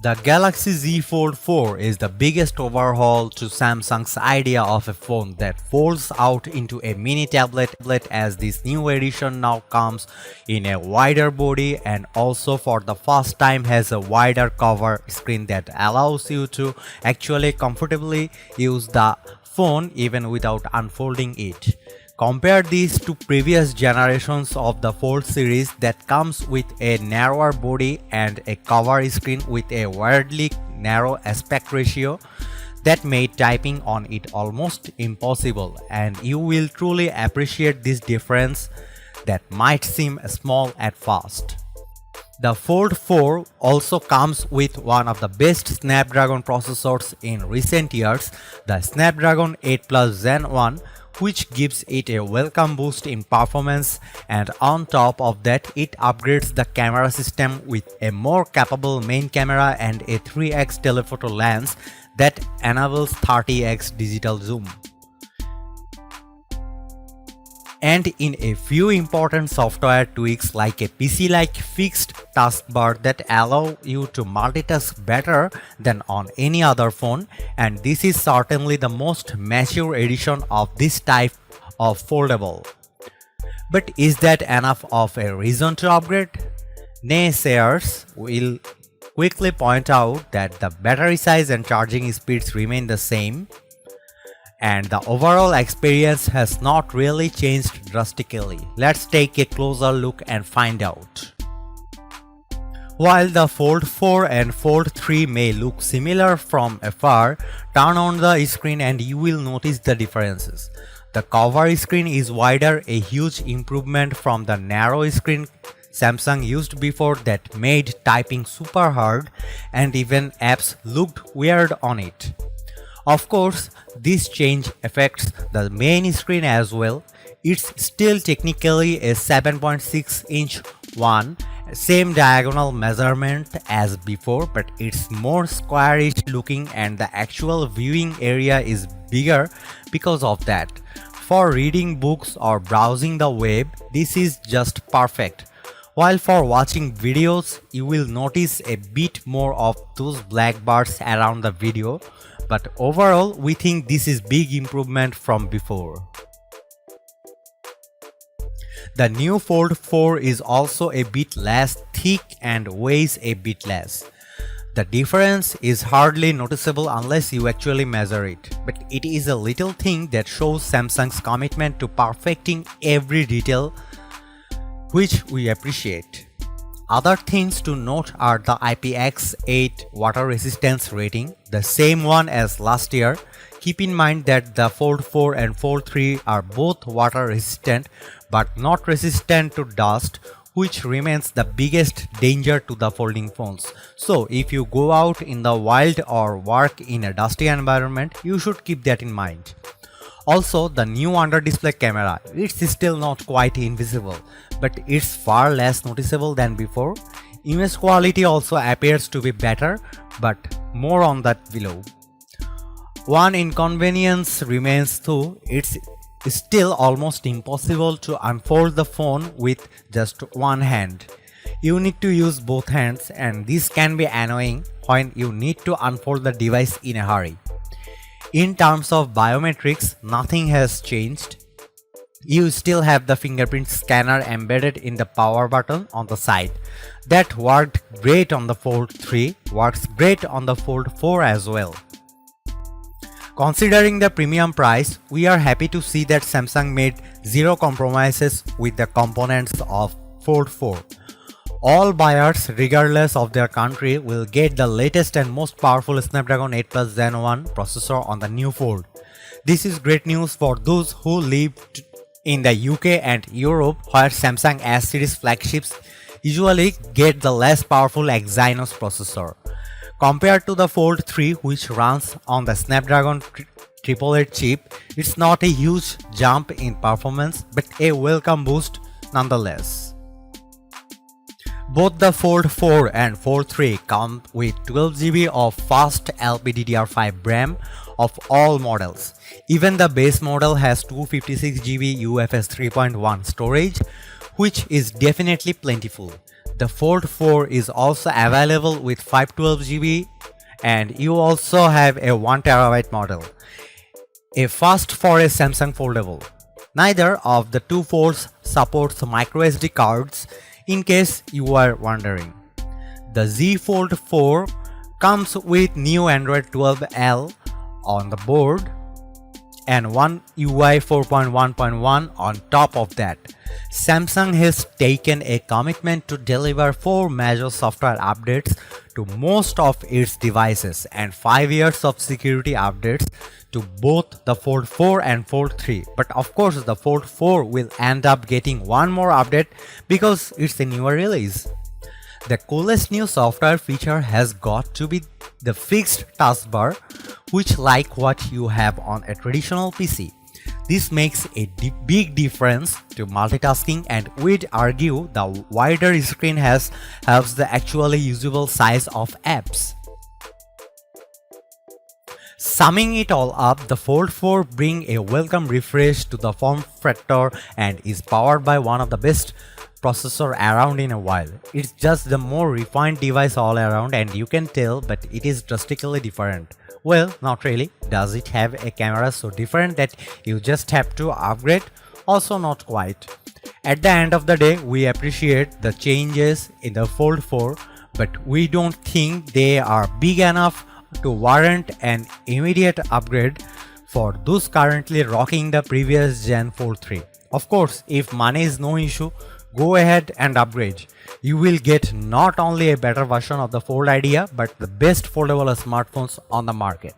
The Galaxy Z Fold 4 is the biggest overhaul to Samsung's idea of a phone that folds out into a mini tablet, as this new edition now comes in a wider body and also for the first time has a wider cover screen that allows you to actually comfortably use the phone even without unfolding it. Compare these to previous generations of the Fold series that comes with a narrower body and a cover screen with a weirdly narrow aspect ratio that made typing on it almost impossible, and you will truly appreciate this difference that might seem small at first. The Fold 4 also comes with one of the best Snapdragon processors in recent years, the Snapdragon 8 Plus Gen 1, which gives it a welcome boost in performance, and on top of that it upgrades the camera system with a more capable main camera and a 3x telephoto lens that enables 30x digital zoom. And in a few important software tweaks like a PC-like fixed taskbar that allow you to multitask better than on any other phone, and this is certainly the most mature edition of this type of foldable. But is that enough of a reason to upgrade? Naysayers will quickly point out that the battery size and charging speeds remain the same, and the overall experience has not really changed drastically. Let's take a closer look and find out. While the Fold 4 and Fold 3 may look similar from afar, turn on the screen and you will notice the differences. The cover screen is wider, a huge improvement from the narrow screen Samsung used before that made typing super hard and even apps looked weird on it. Of course, this change affects the main screen as well. It's still technically a 7.6-inch one, same diagonal measurement as before, but it's more squarish looking and the actual viewing area is bigger because of that. For reading books or browsing the web, this is just perfect. While for watching videos, you will notice a bit more of those black bars around the video, but overall we think this is big improvement from before. The new Fold 4 is also a bit less thick and weighs a bit less. The difference is hardly noticeable unless you actually measure it, but it is a little thing that shows Samsung's commitment to perfecting every detail, which we appreciate. Other things to note are the IPX8 water resistance rating, the same one as last year. Keep in mind that the Fold 4 and Fold 3 are both water resistant but not resistant to dust, which remains the biggest danger to the folding phones. So if you go out in the wild or work in a dusty environment, you should keep that in mind. Also, the new under-display camera, it's still not quite invisible, but it's far less noticeable than before. Image quality also appears to be better, but more on that below. One inconvenience remains though, it's still almost impossible to unfold the phone with just one hand. You need to use both hands, and this can be annoying when you need to unfold the device in a hurry. In terms of biometrics, nothing has changed. You still have the fingerprint scanner embedded in the power button on the side. That worked great on the Fold 3, works great on the Fold 4 as well. Considering the premium price, we are happy to see that Samsung made zero compromises with the components of Fold 4. All buyers, regardless of their country, will get the latest and most powerful Snapdragon 8 Plus Gen 1 processor on the new Fold. This is great news for those who live in the UK and Europe, where Samsung S series flagships usually get the less powerful Exynos processor. Compared to the Fold 3, which runs on the Snapdragon 888 chip, it's not a huge jump in performance, but a welcome boost nonetheless. Both the Fold 4 and Fold 3 come with 12GB of fast LPDDR5 RAM of all models. Even the base model has 256GB UFS 3.1 storage, which is definitely plentiful. The Fold 4 is also available with 512 GB, and you also have a 1TB model, a first for a Samsung foldable. Neither of the two folds supports microSD cards, in case you are wondering. The Z Fold 4 comes with new Android 12L on the board and One UI 4.1.1 on top of that. Samsung has taken a commitment to deliver 4 major software updates to most of its devices and 5 years of security updates to both the Fold 4 and Fold 3. But of course, the Fold 4 will end up getting one more update because it's a newer release. The coolest new software feature has got to be the fixed taskbar, which like what you have on a traditional PC. This makes a big difference to multitasking, and we'd argue the wider screen helps the actually usable size of apps. Summing it all up, the Fold 4 brings a welcome refresh to the form factor and is powered by one of the best processor around in a while. It's just the more refined device all around, and you can tell, but it is drastically different. Well, not really. Does it have a camera so different that you just have to upgrade? Also not quite. At the end of the day, we appreciate the changes in the Fold 4, but we don't think they are big enough to warrant an immediate upgrade for those currently rocking the previous gen Fold 3. Of course, if money is no issue, go ahead and upgrade. You will get not only a better version of the Fold idea, but the best foldable smartphones on the market.